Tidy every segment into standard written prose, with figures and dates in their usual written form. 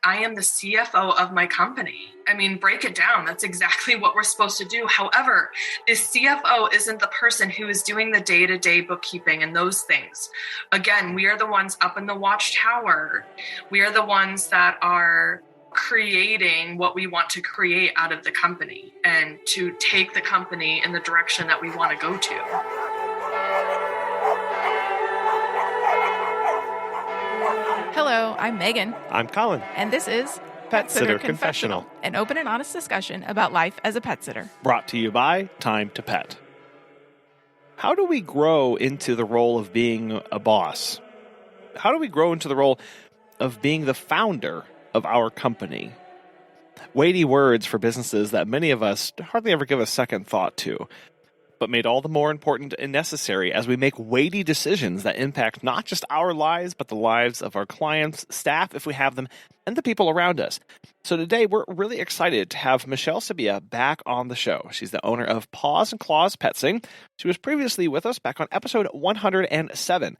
I am the CFO of my company. I mean, break it down. That's exactly what we're supposed to do. However, the CFO isn't the person who is doing the day-to-day bookkeeping and those things. Again, we are the ones up in the watchtower. We are the ones that are creating what we want to create out of the company and to take the company in the direction that we want to go to. Hello, I'm Megan. I'm Colin. And this is Pet Sitter Confessional, an open and honest discussion about life as a pet sitter. Brought to you by Time to Pet. How do we grow into the role of being a boss? How do we grow into the role of being the founder of our company? Weighty words for businesses that many of us hardly ever give a second thought to, but made all the more important and necessary as we make weighty decisions that impact not just our lives, but the lives of our clients, staff, if we have them, and the people around us. So today, we're really excited to have Michelle Sabia back on the show. She's the owner of Paws and Claws Petsing. She was previously with us back on episode 107.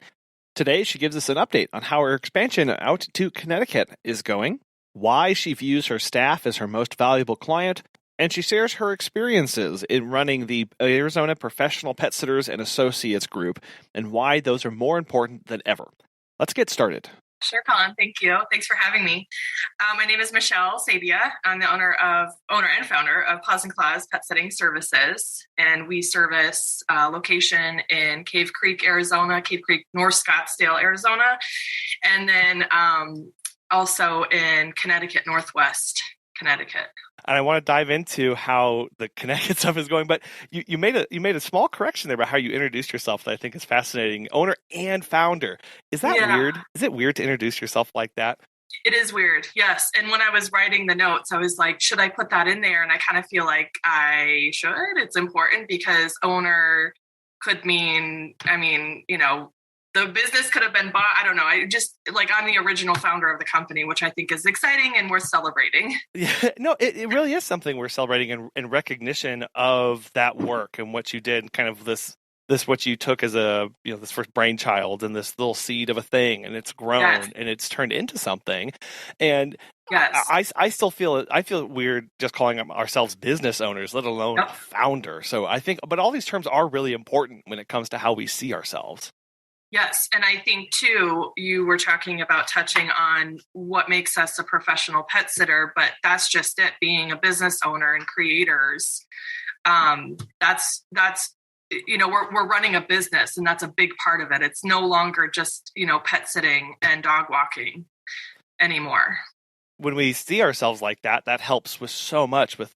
Today, she gives us an update on how her expansion out to Connecticut is going, why she views her staff as her most valuable client, and she shares her experiences in running the Arizona Professional Pet Sitters and Associates group and why those are more important than ever. Let's get started. Sure, Colin. Thank you. Thanks for having me. My name is Michelle Sabia. I'm the owner and founder of Paws and Claws Pet Sitting Services, and we service a location in Cave Creek, Arizona, Cave Creek, North Scottsdale, Arizona, and then also in Connecticut, Northwest Connecticut. And I want to dive into how the Connecticut stuff is going, but you made a small correction there about how you introduced yourself that I think is fascinating. Owner and founder. Is that weird? Is it weird to introduce yourself like that? It is weird, yes. And when I was writing the notes, I was like, should I put that in there? And I kind of feel like I should. It's important because owner could mean, the business could have been bought. I don't know. I'm the original founder of the company, which I think is exciting and worth celebrating. Yeah, no, it really is something we're celebrating in recognition of that work and what you did, kind of this what you took as this first brainchild and this little seed of a thing, and it's grown and it's turned into something. And yes. I still feel weird just calling ourselves business owners, let alone a founder. So I think, but all these terms are really important when it comes to how we see ourselves. Yes. And I think, too, you were touching on what makes us a professional pet sitter, but that's just it, being a business owner and creators. We're running a business, and that's a big part of it. It's no longer just, pet sitting and dog walking anymore. When we see ourselves like that, that helps with so much with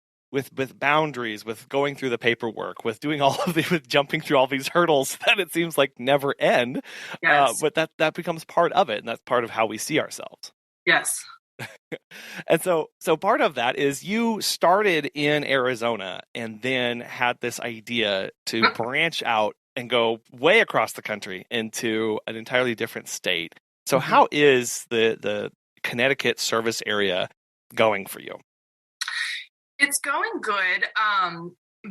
boundaries, with going through the paperwork, with doing with jumping through all these hurdles that it seems like never end. Yes. But that becomes part of it, and that's part of how we see ourselves. Yes. And so part of that is you started in Arizona and then had this idea to branch out and go way across the country into an entirely different state. So how is the Connecticut service area going for you? It's going good.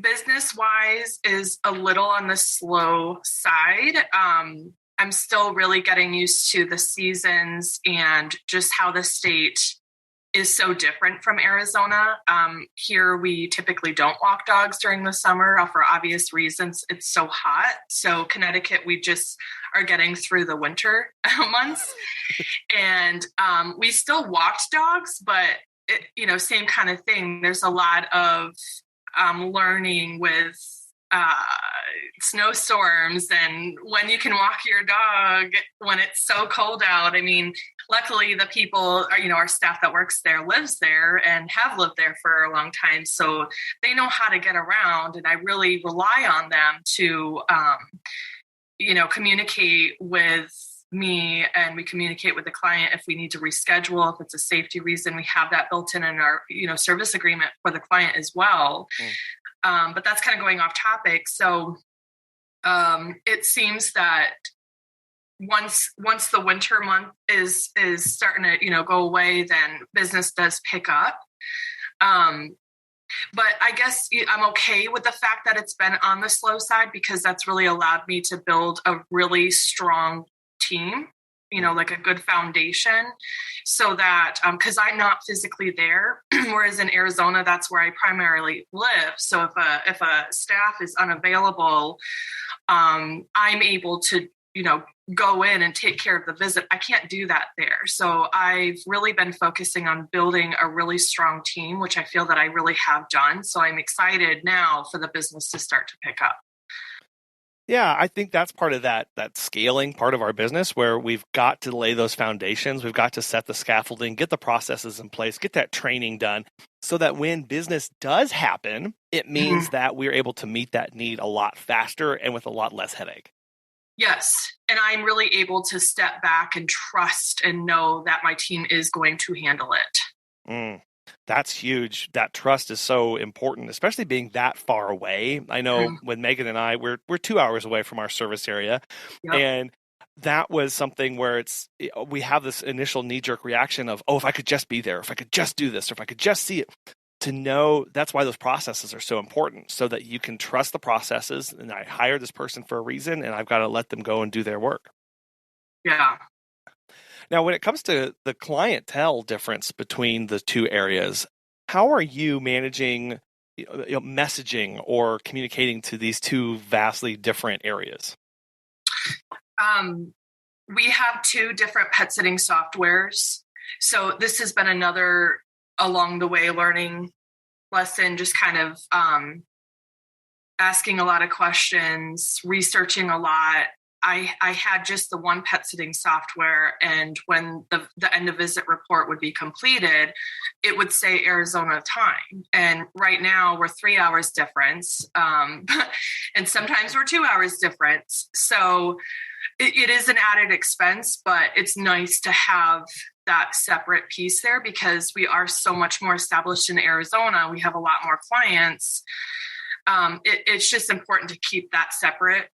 Business-wise is a little on the slow side. I'm still really getting used to the seasons and just how the state is so different from Arizona. Here, we typically don't walk dogs during the summer for obvious reasons. It's so hot. So Connecticut, we just are getting through the winter months. And we still walked dogs, but same kind of thing. There's a lot of learning with snowstorms and when you can walk your dog when it's so cold out. I mean, luckily the people, our staff that works there lives there and have lived there for a long time. So they know how to get around, and I really rely on them to, communicate with me, and we communicate with the client if we need to reschedule. If it's a safety reason, we have that built in our service agreement for the client as well. But that's kind of going off topic. So it seems that once the winter month is starting to go away, then business does pick up. But I guess I'm okay with the fact that it's been on the slow side, because that's really allowed me to build a really strong team like a good foundation, so that because I'm not physically there, whereas in Arizona, that's where I primarily live. So if a staff is unavailable, I'm able to go in and take care of the visit. I can't do that there. So I've really been focusing on building a really strong team, which I feel that I really have done. So I'm excited now for the business to start to pick up. Yeah, I think that's part of that scaling part of our business, where we've got to lay those foundations. We've got to set the scaffolding, get the processes in place, get that training done, so that when business does happen, it means that we're able to meet that need a lot faster and with a lot less headache. Yes. And I'm really able to step back and trust and know that my team is going to handle it. That's huge. That trust is so important, especially being that far away. I know when Megan and I, we're 2 hours away from our service area. Yep. And that was something where we have this initial knee-jerk reaction of, oh, if I could just be there, if I could just do this, or if I could just see it. To know that's why those processes are so important, so that you can trust the processes. And I hired this person for a reason, and I've got to let them go and do their work. Yeah. Now, when it comes to the clientele difference between the two areas, how are you managing messaging or communicating to these two vastly different areas? We have two different pet sitting softwares. So this has been another along the way learning lesson, just kind of asking a lot of questions, researching a lot. I had just the one pet sitting software, and when the end of visit report would be completed, it would say Arizona time. And right now we're 3 hours difference, and sometimes we're 2 hours difference. So it is an added expense, but it's nice to have that separate piece there, because we are so much more established in Arizona. We have a lot more clients. It's just important to keep that separate.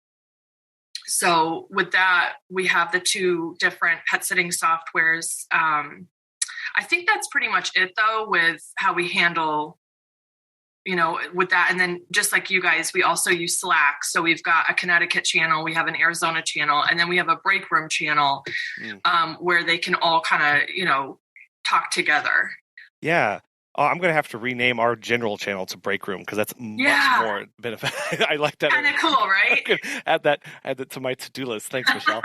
So with that, we have the two different pet sitting softwares. I think that's pretty much it, though, with how we handle, with that. And then just like you guys, we also use Slack. So we've got a Connecticut channel, we have an Arizona channel, and then we have a break room channel where they can all kind of, talk together. Yeah. Oh, I'm going to have to rename our general channel to Break Room, because that's much more benefit. I like that. Kind of cool, right? Add that to my to-do list. Thanks, Michelle.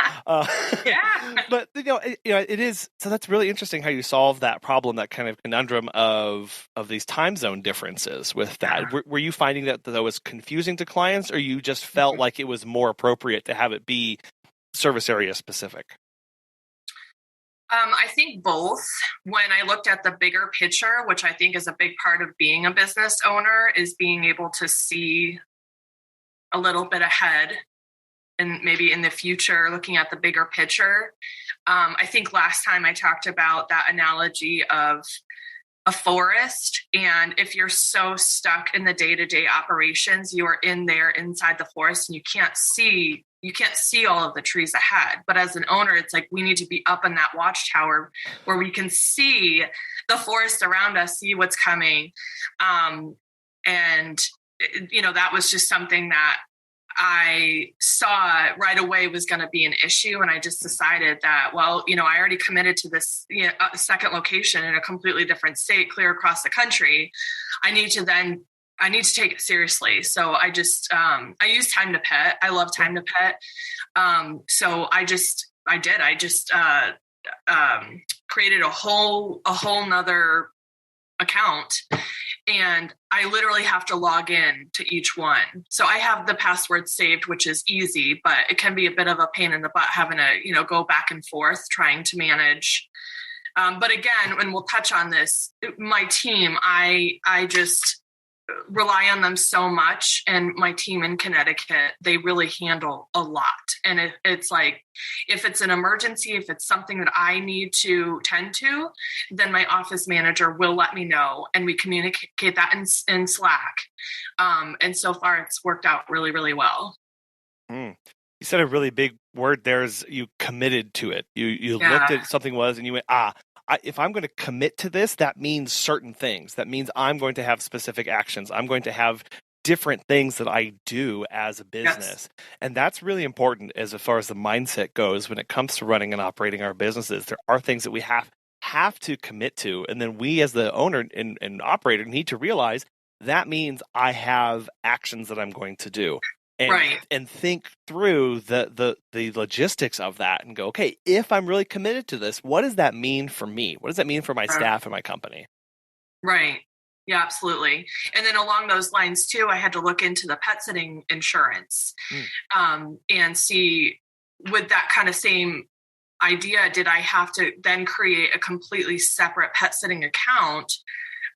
Yeah. But it is. So that's really interesting how you solve that problem, that kind of conundrum of these time zone differences with that. Yeah. Were you finding that was confusing to clients, or you just felt like it was more appropriate to have it be service area specific? I think both. When I looked at the bigger picture, which I think is a big part of being a business owner, is being able to see a little bit ahead and maybe in the future, looking at the bigger picture. I think last time I talked about that analogy of a forest. And if you're so stuck in the day-to-day operations, you are in there inside the forest and you can't see all of the trees ahead. But as an owner, it's like we need to be up in that watchtower where we can see the forest around us, see what's coming. And that was just something that I saw right away was going to be an issue. And I just decided that, I already committed to this second location in a completely different state, clear across the country. I need to take it seriously. So I just, I use Time to Pet. I love Time to Pet. So I just created a whole nother account, and I literally have to log in to each one. So I have the password saved, which is easy, but it can be a bit of a pain in the butt having to, go back and forth trying to manage. But again, and we'll touch on this, my team, I just rely on them so much, and my team in Connecticut, they really handle a lot. And it's like, if it's an emergency, if it's something that I need to tend to, then my office manager will let me know, and we communicate that in Slack. And so far it's worked out really, really well. You said a really big word there, is you committed to it. You looked at something and you went, if I'm going to commit to this, that means certain things. That means I'm going to have specific actions. I'm going to have different things that I do as a business. And that's really important as far as the mindset goes when it comes to running and operating our businesses. There are things that we have to commit to. And then we as the owner and operator need to realize that means I have actions that I'm going to do. And think through the logistics of that and go, okay, if I'm really committed to this, what does that mean for me? What does that mean for my staff and my company? Right. Yeah, absolutely. And then along those lines too, I had to look into the pet sitting insurance and see, with that kind of same idea, did I have to then create a completely separate pet sitting account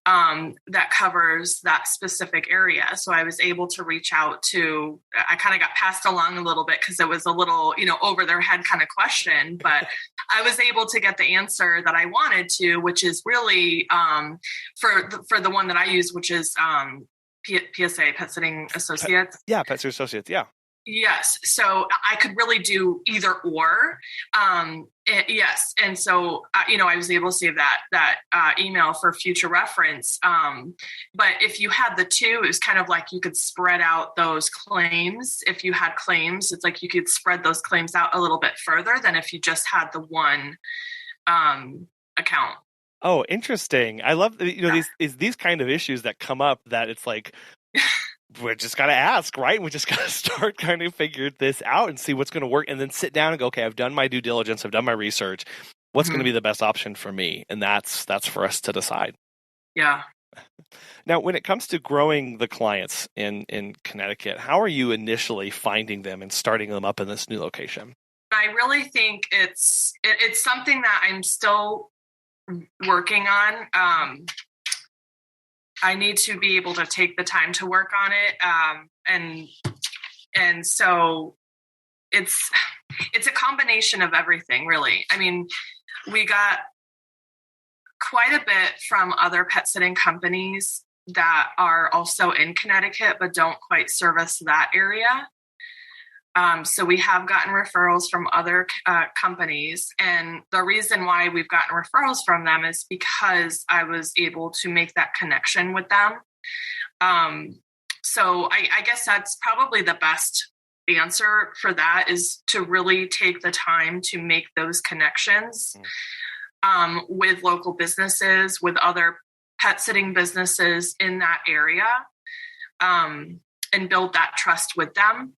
that covers that specific area? So I was able to reach out to, I kind of got passed along a little bit because it was a little, over their head kind of question, but I was able to get the answer that I wanted to, which is really for the one that I use, which is PSA, Pet Sitting Associates. Pet Sitting Associates. Yeah. Yes. So I could really do either or. Yes. And so, I was able to save that email for future reference. But if you had the two, it was kind of like you could spread out those claims. If you had claims, it's like you could spread those claims out a little bit further than if you just had the one account. Oh, interesting. I love, these kind of issues that come up that it's like, we just got to ask, right? We just got to start kind of figure this out and see what's going to work, and then sit down and go, okay, I've done my due diligence. I've done my research. What's going to be the best option for me? And that's for us to decide. Yeah. Now, when it comes to growing the clients in Connecticut, how are you initially finding them and starting them up in this new location? I really think it's something that I'm still working on. I need to be able to take the time to work on it. And so it's a combination of everything, really. I mean, we got quite a bit from other pet sitting companies that are also in Connecticut, but don't quite service that area. So we have gotten referrals from other companies, and the reason why we've gotten referrals from them is because I was able to make that connection with them. So I guess that's probably the best answer for that, is to really take the time to make those connections with local businesses, with other pet sitting businesses in that area, and build that trust with them.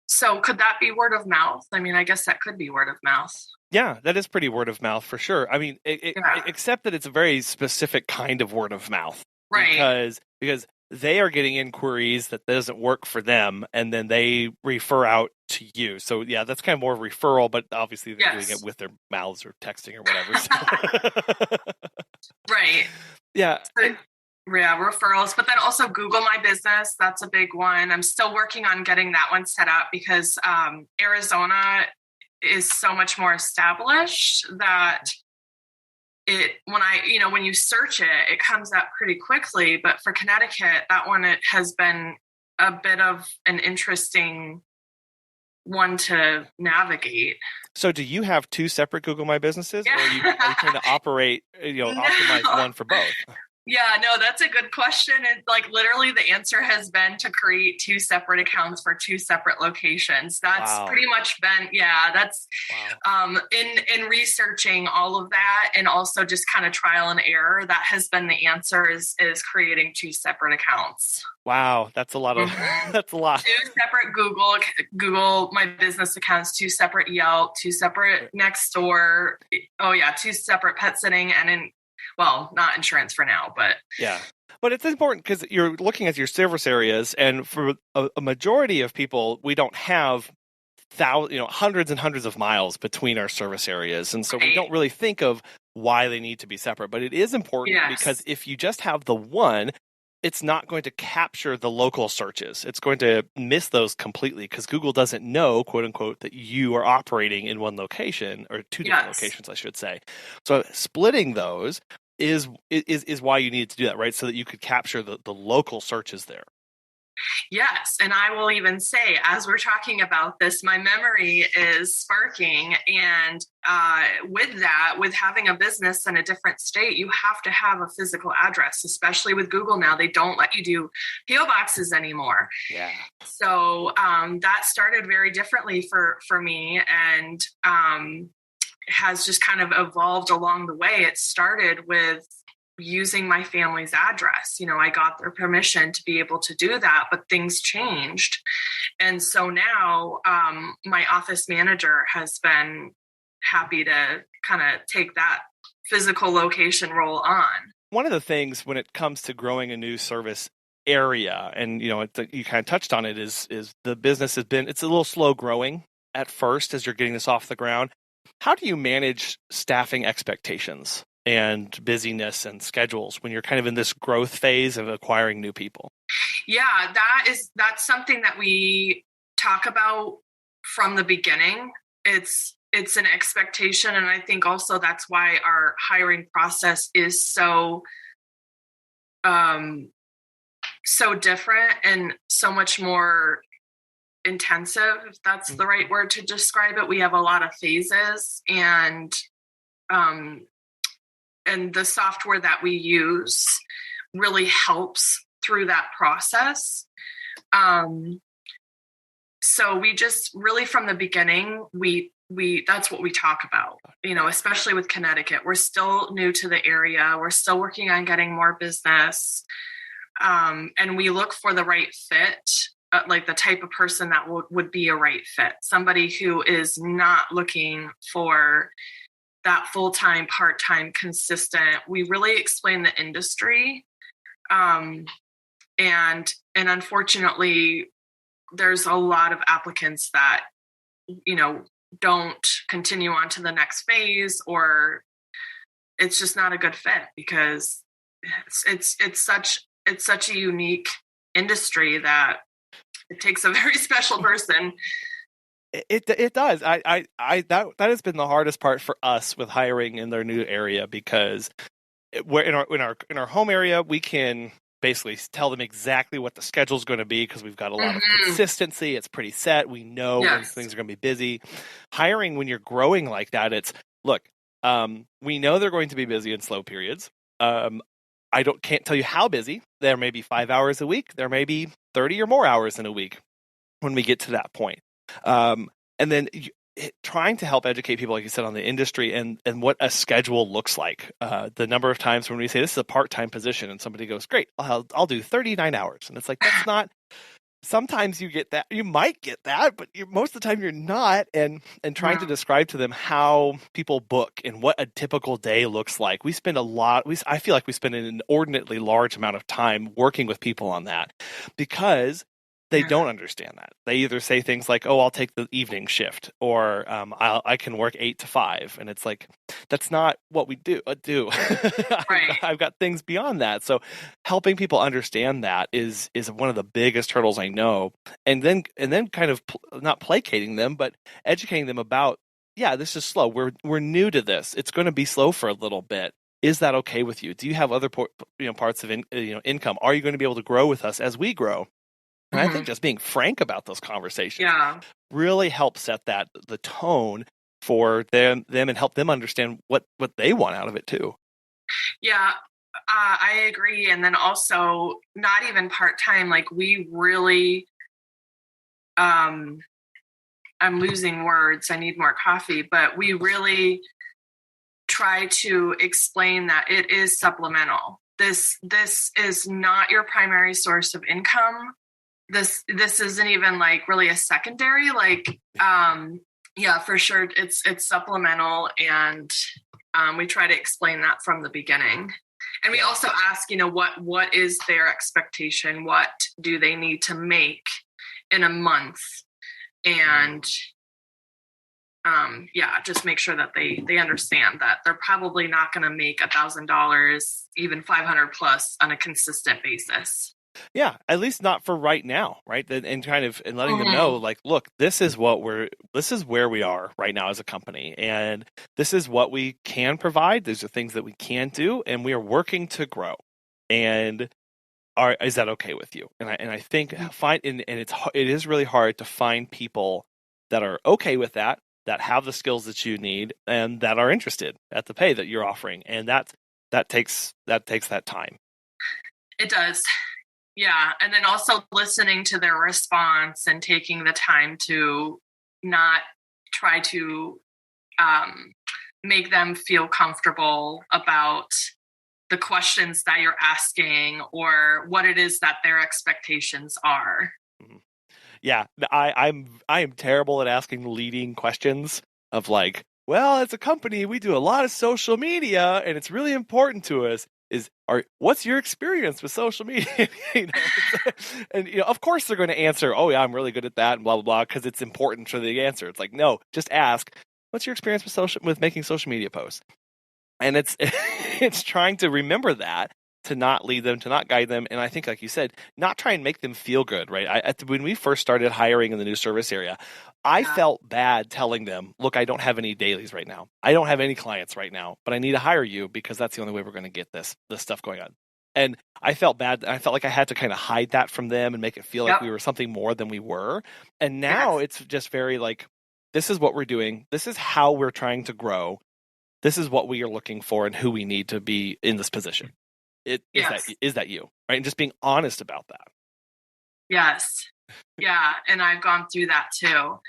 So could that be word of mouth? I mean, I guess that could be word of mouth. Yeah, that is pretty word of mouth for sure. I mean, except that it's a very specific kind of word of mouth. Right. Because they are getting inquiries that doesn't work for them, and then they refer out to you. So yeah, that's kind of more referral, but obviously they're doing it with their mouths or texting or whatever. So. Right. Yeah. Yeah, referrals, but then also Google My Business. That's a big one. I'm still working on getting that one set up because Arizona is so much more established that when you search it, it comes up pretty quickly. But for Connecticut, that one, it has been a bit of an interesting one to navigate. So do you have two separate Google My Businesses, or are you trying to operate, optimize one for both? Yeah, no, that's a good question. And literally the answer has been to create two separate accounts for two separate locations. That's pretty much been, in researching all of that, and also just kind of trial and error, that has been the answer, is creating two separate accounts. Wow, that's a lot of, that's a lot. Two separate Google My Business accounts, two separate Yelp, two separate Nextdoor. Oh yeah, two separate pet sitting, and not insurance for now, but yeah. But it's important because you're looking at your service areas, and for a majority of people, we don't have hundreds and hundreds of miles between our service areas, and so we don't really think of why they need to be separate. But it is important because if you just have the one, it's not going to capture the local searches. It's going to miss those completely because Google doesn't know, quote unquote, that you are operating in one location, or two different locations, I should say. So splitting those is why you needed to do that, right? So that you could capture the local searches there. Yes. And I will even say, as we're talking about this, my memory is sparking. And with that, with having a business in a different state, you have to have a physical address, especially with Google now. They don't let you do PO boxes anymore. Yeah. So that started very differently for me, and has just kind of evolved along the way. It started with using my family's address. I got their permission to be able to do that, but things changed. And so now my office manager has been happy to kind of take that physical location role on. One of the things when it comes to growing a new service area, and you kind of touched on it, is the business it's a little slow growing at first as you're getting this off the ground. How do you manage staffing expectations and busyness and schedules when you're kind of in this growth phase of acquiring new people? Yeah, that's something that we talk about from the beginning. It's an expectation, and I think also that's why our hiring process is so different and so much more intensive, if that's the right word to describe it. We have a lot of phases, and the software that we use really helps through that process. So we just really, from the beginning, we that's what we talk about, especially with Connecticut. We're still new to the area. We're still working on getting more business. And we look for the right fit, like the type of person that would be a right fit. Somebody who is not looking for that full-time, part-time, consistent. We really explain the industry. And unfortunately, there's a lot of applicants that, don't continue on to the next phase, or it's just not a good fit because it's such a unique industry that it takes a very special person. It does. That has been the hardest part for us with hiring in their new area, because we're in our home area, we can basically tell them exactly what the schedule is going to be because we've got a lot of consistency. It's pretty set. We know when things are going to be busy. Hiring when you're growing like that, it's look. We know they're going to be busy in slow periods. Can't tell you how busy. There may be 5 hours a week. There may be 30 or more hours in a week when we get to that point. And then trying to help educate people, like you said, on the industry and what a schedule looks like. The number of times when we say this is a part-time position and somebody goes, great, I'll do 39 hours. And it's like, that's not, sometimes you get that, you might get that, but most of the time you're not. And trying to describe to them how people book and what a typical day looks like. We spend I feel like we spend an inordinately large amount of time working with people on that because they don't understand that. They either say things like, oh, I'll take the evening shift, or I can work 8 to 5. And it's like, that's not what we do. Right. I've got things beyond that. So helping people understand that is one of the biggest hurdles I know. And then kind of not placating them, but educating them about, this is slow. We're new to this. It's going to be slow for a little bit. Is that okay with you? Do you have other parts of income? Are you going to be able to grow with us as we grow? And I think just being frank about those conversations really helps set the tone for them and help them understand what they want out of it too. Yeah, I agree. And then also not even part-time, like we really, I'm losing words. I need more coffee, but we really try to explain that it is supplemental. This is not your primary source of income. This isn't even like really a secondary, like, for sure. It's supplemental. And we try to explain that from the beginning. And we also ask, what is their expectation? What do they need to make in a month? And just make sure that they understand that they're probably not going to make $1,000, even $500 plus on a consistent basis. Yeah, at least not for right now, right? And letting them know, like, look, this is where we are right now as a company, and this is what we can provide. These are things that we can do, and we are working to grow. And is that okay with you? And I think it is really hard to find people that are okay with that have the skills that you need, and that are interested at the pay that you're offering. And that takes that time. It does. Yeah. And then also listening to their response and taking the time to not try to make them feel comfortable about the questions that you're asking or what it is that their expectations are. Mm-hmm. Yeah, I am terrible at asking leading questions of like, well, as a company, we do a lot of social media, and it's really important to us. What's your experience with social media? And of course they're going to answer, oh yeah, I'm really good at that, and blah blah blah, because it's important for the answer. It's like, no, just ask, what's your experience with making social media posts? And it's it's trying to remember that, to not lead them, to not guide them. And I think, like you said, not try and make them feel good, right? When we first started hiring in the new service area, I felt bad telling them, look, I don't have any dailies right now. I don't have any clients right now, but I need to hire you because that's the only way we're going to get this stuff going on. And I felt bad. I felt like I had to kind of hide that from them and make it feel like we were something more than we were. And now it's just very like, this is what we're doing. This is how we're trying to grow. This is what we are looking for and who we need to be in this position. Is that you, right? And just being honest about that. Yes. Yeah. And I've gone through that too.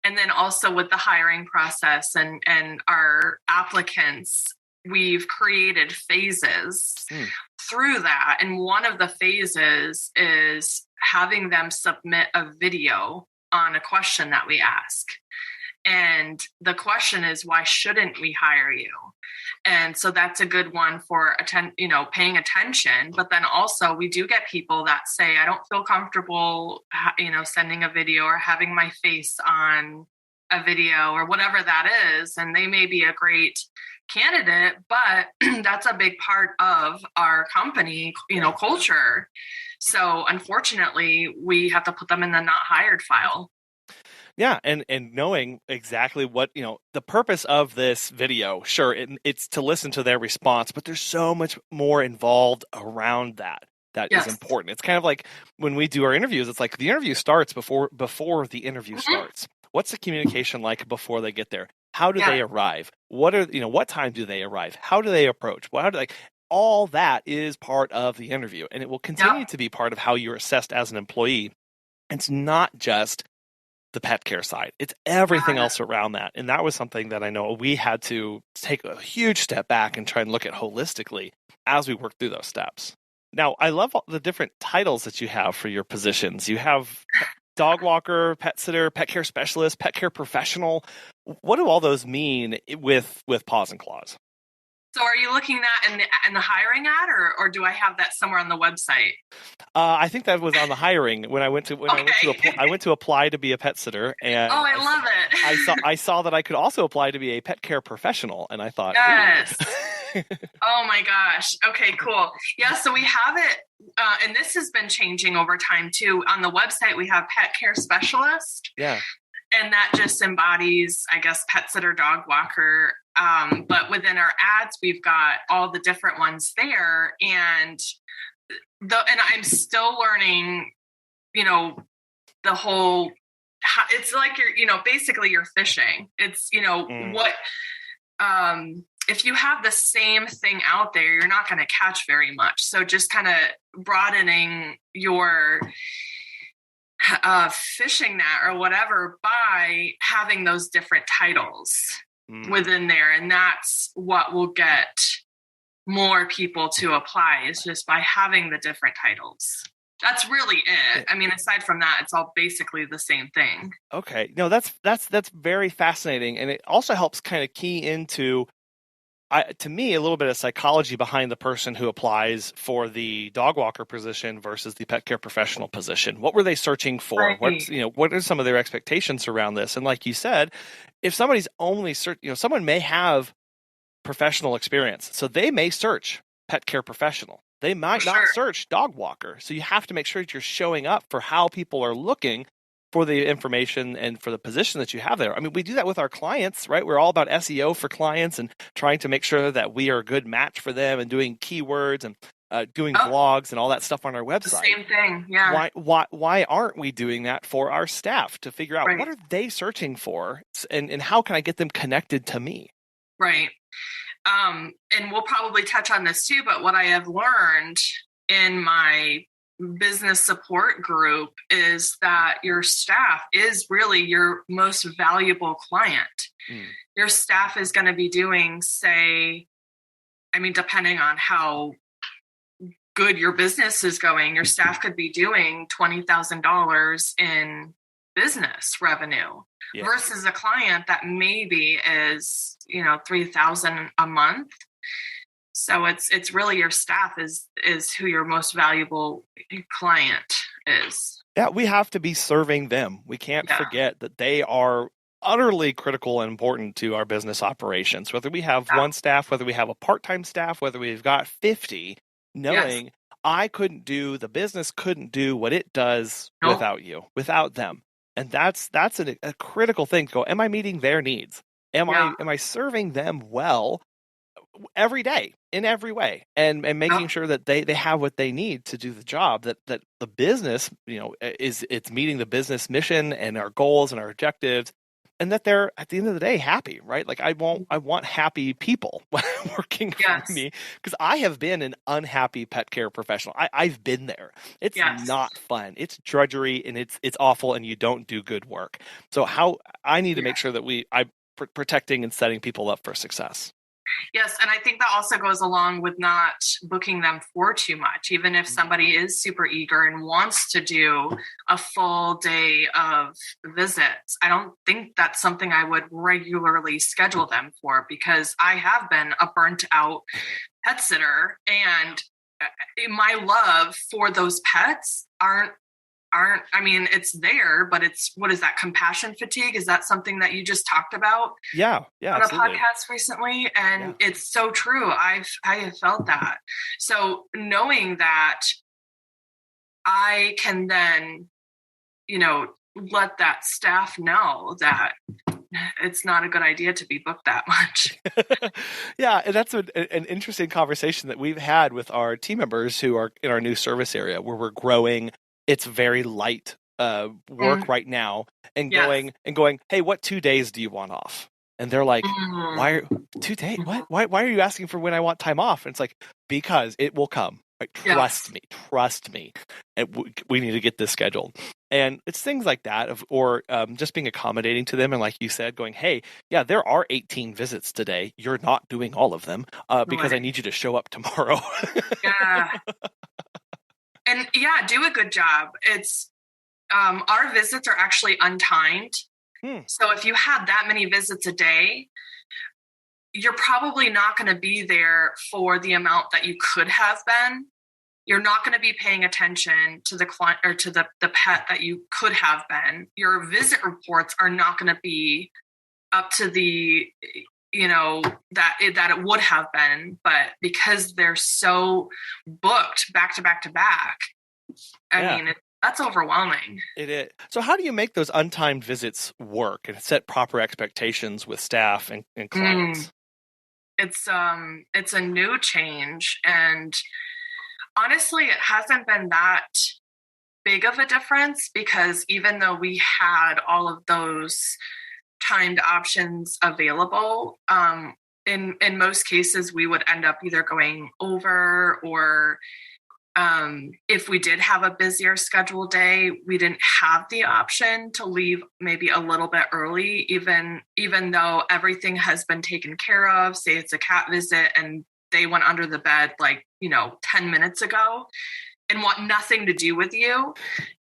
And then also with the hiring process and our applicants, we've created phases through that. And one of the phases is having them submit a video on a question that we ask. And the question is, why shouldn't we hire you? And so that's a good one for paying attention. But then also we do get people that say, I don't feel comfortable, sending a video or having my face on a video or whatever that is. And they may be a great candidate, but that's a big part of our company, culture. So unfortunately, we have to put them in the not hired file. Yeah, and knowing exactly what, the purpose of this video, sure, it's to listen to their response, but there's so much more involved around that is important. It's kind of like when we do our interviews, it's like the interview starts before the interview starts. What's the communication like before they get there? How do they arrive? What time do they arrive? How do they approach? All that is part of the interview, and it will continue to be part of how you're assessed as an employee. It's not just the pet care side. It's everything else around that. And that was something that I know we had to take a huge step back and try and look at holistically as we work through those steps. Now, I love all the different titles that you have for your positions. You have dog walker, pet sitter, pet care specialist, pet care professional. What do all those mean with Paws and Claws? So are you looking at in the hiring ad, or do I have that somewhere on the website? I think that was on the hiring when I went to apply to be a pet sitter, and I love it. I saw that I could also apply to be a pet care professional, and I thought, yes. Oh my gosh. Okay, cool. Yeah, so we have it, and this has been changing over time too. On the website, we have pet care specialist. Yeah. And that just embodies, I guess, pet sitter, dog walker. But within our ads, we've got all the different ones there. And I'm still learning, the whole, it's like basically you're fishing. It's, what, if you have the same thing out there, you're not going to catch very much. So just kind of broadening your fishing net or whatever by having those different titles within there. And that's what will get more people to apply, is just by having the different titles. That's really it. I mean, aside from that, it's all basically the same thing. Okay. No, that's very fascinating. And it also helps kind of key into, to me, a little bit of psychology behind the person who applies for the dog walker position versus the pet care professional position. What were they searching for? Right. What are some of their expectations around this? And like you said, if somebody's only someone may have professional experience, so they may search pet care professional. They might not search dog walker. So you have to make sure that you're showing up for how people are looking for the information and for the position that you have there. I mean, we do that with our clients, right? We're all about SEO for clients and trying to make sure that we are a good match for them and doing keywords. And doing Oh, blogs and all that stuff on our the website. same thing. Yeah. Why aren't we doing that for our staff to figure out what Right. are they searching for, and how can I get them connected to me? Right. And we'll probably touch on this too, but what I have learned in my business support group is that your staff is really your most valuable client. Mm. Your staff is going to be doing, say, I mean, depending on how good your business is going, your staff could be doing $20,000 in business revenue versus a client that maybe is, $3,000 a month. So it's really your staff is who your most valuable client is. Yeah, we have to be serving them. We can't forget that they are utterly critical and important to our business operations. Whether we have one staff, whether we have a part-time staff, whether we've got 50, knowing the business couldn't do what it does without you, without them. And that's a critical thing to go, am I meeting their needs? Am I serving them well every day in every way, and making sure that they have what they need to do the job, that the business, it's meeting the business mission and our goals and our objectives, and that they're at the end of the day happy, right? Like I want happy people working for me, because I have been an unhappy pet care professional. I've been there. It's not fun. It's drudgery and it's awful, and you don't do good work. So how I need to make sure that I'm protecting and setting people up for success. Yes, and I think that also goes along with not booking them for too much. Even if somebody is super eager and wants to do a full day of visits, I don't think that's something I would regularly schedule them for, because I have been a burnt out pet sitter, and my love for those pets aren't, I mean, it's there, but it's, what is that, compassion fatigue? Is that something that you just talked about? Yeah, on absolutely. a podcast recently? And it's so true. I have felt that. So knowing that I can then, let that staff know that it's not a good idea to be booked that much. Yeah, and that's an interesting conversation that we've had with our team members who are in our new service area, where we're growing. It's very light work right now, and going, hey, what 2 days do you want off? And they're like, why 2 days? What? Why are you asking for when I want time off? And it's like, because it will come. Like, trust me. And we need to get this scheduled. And it's things like that, or just being accommodating to them. And like you said, going, hey, there are 18 visits today. You're not doing all of them because I need you to show up tomorrow. And do a good job. It's our visits are actually untimed. So if you had that many visits a day, you're probably not going to be there for the amount that you could have been. You're not going to be paying attention to the client or to the pet that you could have been. Your visit reports are not going to be up to the, that it would have been, but because they're so booked back to back to back, I mean, that's overwhelming. It is. So how do you make those untimed visits work and set proper expectations with staff and clients? It's a new change, and honestly, it hasn't been that big of a difference, because even though we had all of those timed options available, in most cases we would end up either going over, or if we did have a busier schedule day, we didn't have the option to leave maybe a little bit early, even though everything has been taken care of. Say it's a cat visit and they went under the bed 10 minutes ago and want nothing to do with you.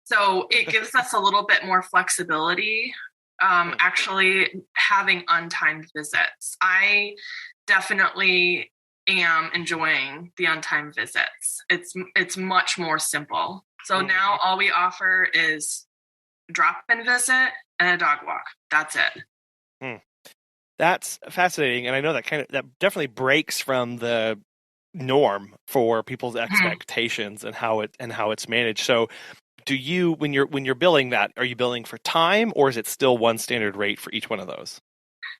So it gives us a little bit more flexibility, actually having untimed visits. I definitely am enjoying the untimed visits. It's much more simple. So now all we offer is a drop-in visit and a dog walk. That's it. That's fascinating, and I know that definitely breaks from the norm for people's expectations and how it's managed. So, do you, when you're billing that, are you billing for time, or is it still one standard rate for each one of those?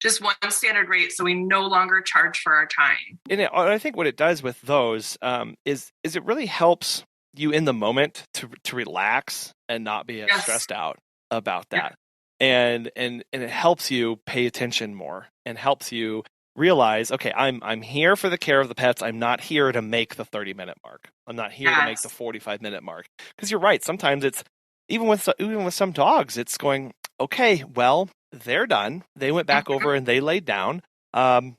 just one standard rate. So we no longer charge for our time. And I think what it does with those is it really helps you in the moment to relax and not be as stressed out about that. And it helps you pay attention more and helps you realize, okay, I'm here for the care of the pets. I'm not here to make the 30-minute mark. I'm not here to make the 45-minute mark. Because you're right. Sometimes it's even with some dogs, it's going, okay, well, they're done. They went back over and they laid down. I'm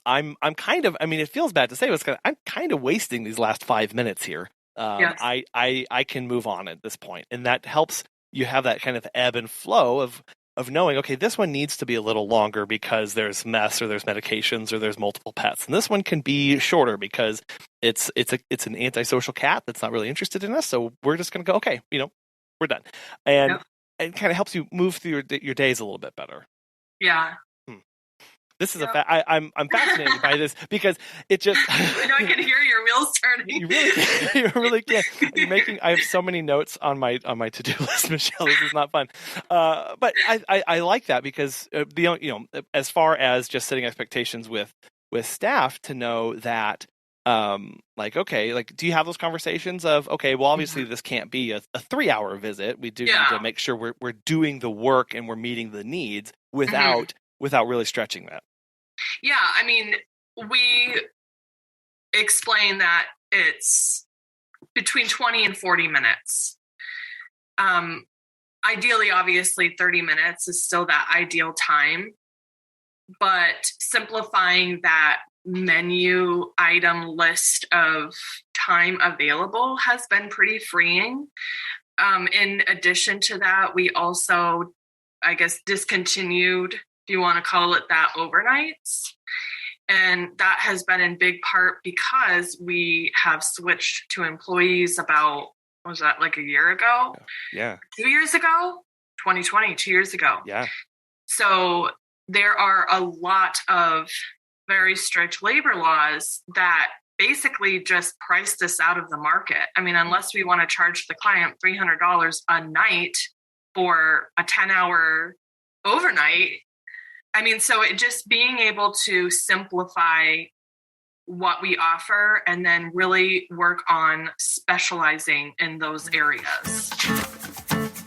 kind of, I mean, it feels bad to say, but I'm kind of wasting these last 5 minutes here. I can move on at this point, and that helps you have that kind of ebb and flow of knowing, okay, this one needs to be a little longer because there's mess or there's medications or there's multiple pets, and this one can be shorter because it's an antisocial cat that's not really interested in us, so we're just going to go, okay, we're done, and it kind of helps you move through your days a little bit better. Yeah. This is I'm fascinated by this because it just I can hear your wheels turning. You really can. I have so many notes on my to-do list, Michelle. This is not fun. But I like that because as far as just setting expectations with staff to know that do you have those conversations of, okay, well, obviously this can't be a 3-hour visit. We do need to make sure we're doing the work and we're meeting the needs without really stretching that. Yeah, I mean, we explain that it's between 20 and 40 minutes. Ideally, obviously, 30 minutes is still that ideal time, but simplifying that menu item list of time available has been pretty freeing. In addition to that, we also, I guess, discontinued, if you want to call it that, overnights. And that has been in big part because we have switched to employees about, was that like a year ago? Yeah. 2 years ago? 2020, 2 years ago. Yeah. So there are a lot of very strict labor laws that basically just priced us out of the market. I mean, unless we want to charge the client $300 a night for a 10-hour overnight. I mean, so it just being able to simplify what we offer and then really work on specializing in those areas.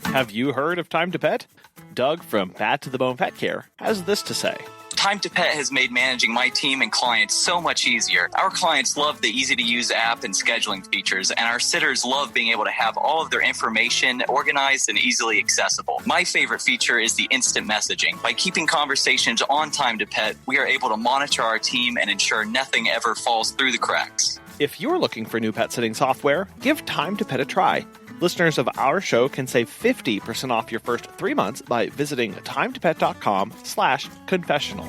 Have you heard of Time to Pet? Doug from Pat to the Bone Pet Care has this to say. Time to Pet has made managing my team and clients so much easier. Our clients love the easy-to-use app and scheduling features, and our sitters love being able to have all of their information organized and easily accessible. My favorite feature is the instant messaging. By keeping conversations on Time to Pet, we are able to monitor our team and ensure nothing ever falls through the cracks. If you're looking for new pet sitting software, give Time to Pet a try. Listeners of our show can save 50% off your first 3 months by visiting timetopet.com/confessional.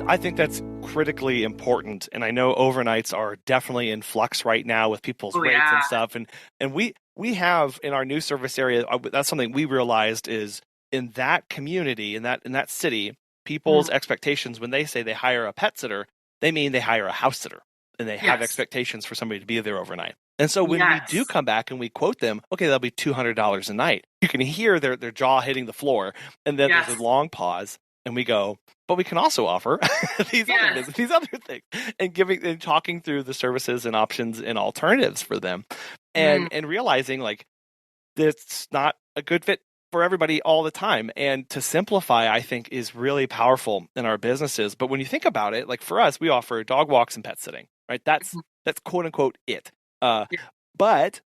I think that's critically important, and I know overnights are definitely in flux right now with people's rates and stuff. And we have in our new service area, that's something we realized is in that community, in that city, people's expectations when they say they hire a pet sitter, they mean they hire a house sitter, and they have expectations for somebody to be there overnight. And so when we do come back and we quote them, okay, that'll be $200 a night. You can hear their jaw hitting the floor, and then there's a long pause, and we go, but we can also offer these other things, and talking through the services and options and alternatives for them, and realizing like it's not a good fit for everybody all the time. And to simplify, I think, is really powerful in our businesses. But when you think about it, like for us, we offer dog walks and pet sitting, right? That's quote unquote it. But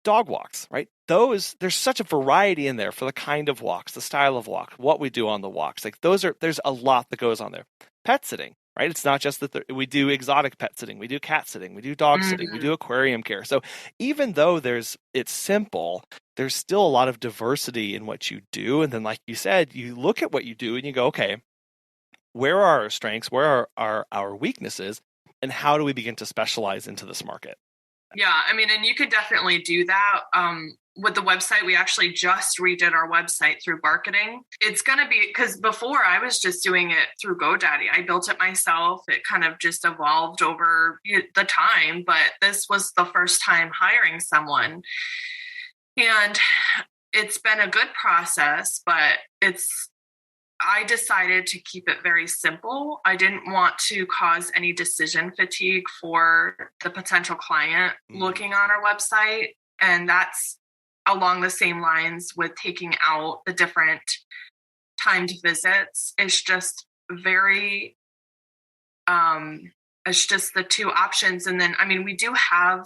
dog walks, right? There's such a variety in there for the kind of walks, the style of walk, what we do on the walks. Like there's a lot that goes on there. Pet sitting, right? It's not just that we do exotic pet sitting, we do cat sitting, we do dog sitting, we do aquarium care. So even though it's simple, there's still a lot of diversity in what you do. And then, like you said, you look at what you do and you go, okay, where are our strengths? Where are our weaknesses? And how do we begin to specialize into this market? Yeah, I mean, and you could definitely do that. With the website, we actually just redid our website through marketing. It's going to be, because before I was just doing it through GoDaddy. I built it myself. It kind of just evolved over the time, but this was the first time hiring someone. And it's been a good process, but it's I decided to keep it very simple. I didn't want to cause any decision fatigue for the potential client looking on our website. And that's along the same lines with taking out the different timed visits. It's just very, it's just the two options. And then, I mean, we do have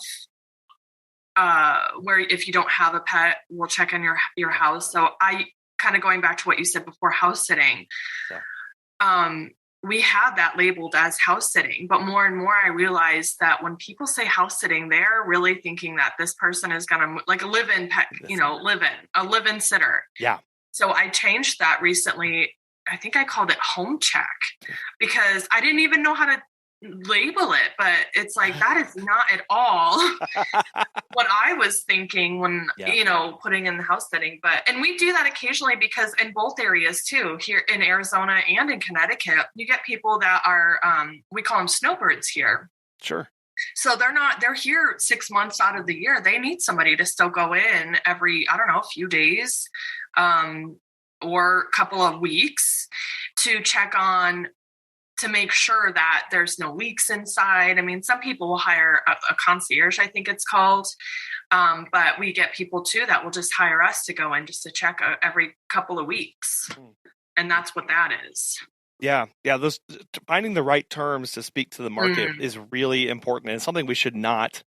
where if you don't have a pet, we'll check on your house. So I kind of going back to what you said before, house sitting. Yeah. We have that labeled as house sitting, but more and more I realize that when people say house sitting, they're really thinking that this person is going to like a live-in pet, a live-in sitter. Yeah. So I changed that recently. I think I called it home check because I didn't even know how to label it, but it's like, that is not at all what I was thinking when, putting in the house setting. And we do that occasionally because in both areas too, here in Arizona and in Connecticut, you get people that are, we call them snowbirds here. Sure. So they're here 6 months out of the year. They need somebody to still go in every, a few days, or a couple of weeks to check on, to make sure that there's no leaks inside. I mean, some people will hire a concierge, I think it's called. But we get people too that will just hire us to go in just to check every couple of weeks. And that's what that is. Yeah. Those finding the right terms to speak to the market is really important, and something we should not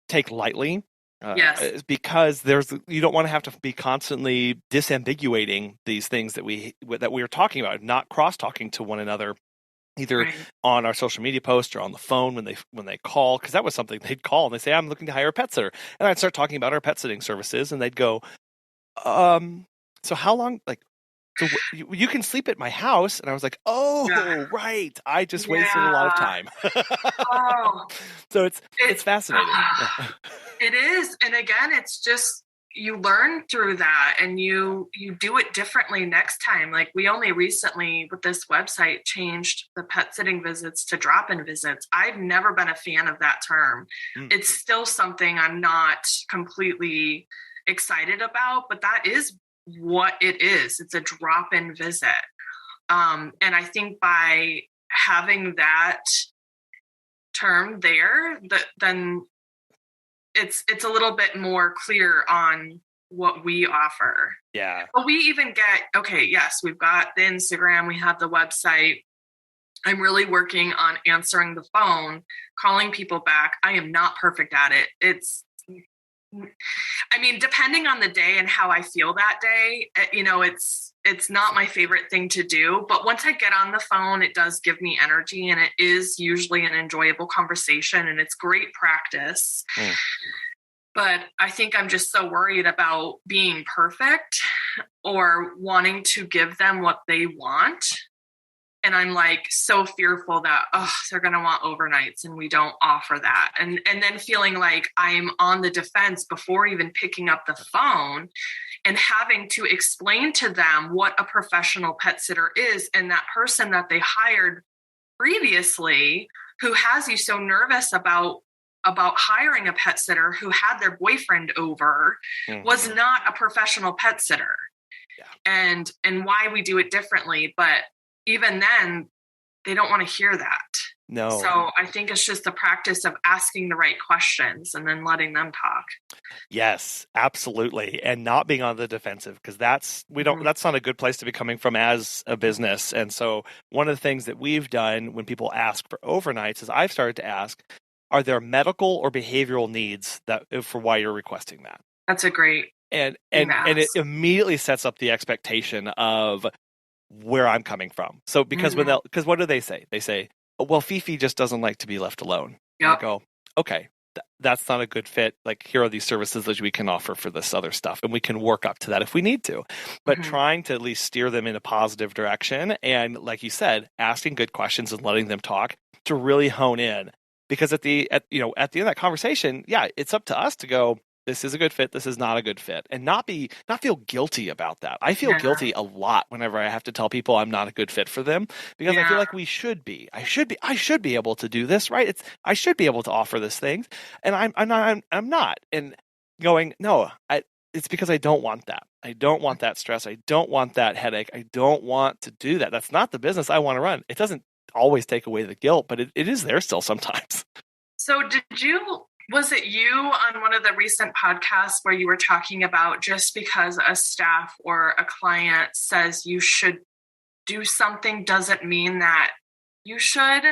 take lightly. Yes. Because you don't want to have to be constantly disambiguating these things that we are talking about, not cross-talking to one another, either on our social media posts or on the phone when they call, because that was something they'd call and they say, I'm looking to hire a pet sitter, and I'd start talking about our pet sitting services, and they'd go, so how long, so you can sleep at my house? And I was like, right. I just wasted a lot of time. So it's fascinating. It is. And again, it's just, you learn through that and you do it differently next time. Like we only recently with this website changed the pet sitting visits to drop-in visits. I've never been a fan of that term. It's still something I'm not completely excited about, but that is what it is. It's a drop-in visit. And I think by having that term there, then it's a little bit more clear on what we offer. Yeah. But we even get, we've got the Instagram, we have the website. I'm really working on answering the phone, calling people back. I am not perfect at it. Depending on the day and how I feel that day, it's not my favorite thing to do. But once I get on the phone, it does give me energy, and it is usually an enjoyable conversation, and it's great practice. But I think I'm just so worried about being perfect or wanting to give them what they want. And I'm like so fearful that, they're going to want overnights and we don't offer that. And then feeling like I'm on the defense before even picking up the phone and having to explain to them what a professional pet sitter is. And that person that they hired previously who has you so nervous about hiring a pet sitter who had their boyfriend over was not a professional pet sitter. Yeah. And why we do it differently. But even then, they don't want to hear that. No. So I think it's just the practice of asking the right questions and then letting them talk. Yes, absolutely. And not being on the defensive, because that's not a good place to be coming from as a business. And so one of the things that we've done when people ask for overnights is I've started to ask, are there medical or behavioral needs for why you're requesting that? That's a great and it immediately sets up the expectation of where I'm coming from. So because what do they say? They say, well, Fifi just doesn't like to be left alone. Yep. I go, okay, that's not a good fit. Like, here are these services that we can offer for this other stuff, and we can work up to that if we need to. But trying to at least steer them in a positive direction, and like you said, asking good questions and letting them talk to really hone in. Because at the end of that conversation, it's up to us to go, this is a good fit, this is not a good fit, and not feel guilty about that. I feel guilty a lot whenever I have to tell people I'm not a good fit for them, because I feel like we should be. I should be able to do this, right? I should be able to offer this thing, and I'm not. And going, no, it's because I don't want that. I don't want that stress. I don't want that headache. I don't want to do that. That's not the business I want to run. It doesn't always take away the guilt, but it is there still sometimes. So was it you on one of the recent podcasts where you were talking about just because a staff or a client says you should do something doesn't mean that you should?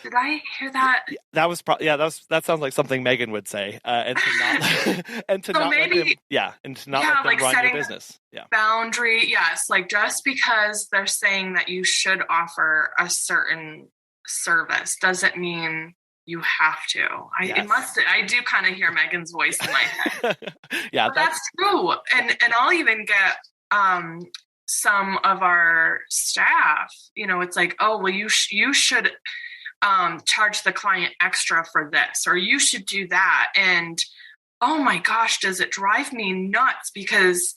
Did I hear that? That was that sounds like something Megan would say, and to not and to So not maybe, let them, and to not let them like run setting your business. Yeah, boundary. Yes, like just because they're saying that you should offer a certain service doesn't mean you have to. I do kind of hear Megan's voice in my head. Yeah, that's true. And I'll even get some of our staff, it's like, oh, well, you should charge the client extra for this, or you should do that. And oh my gosh, does it drive me nuts, because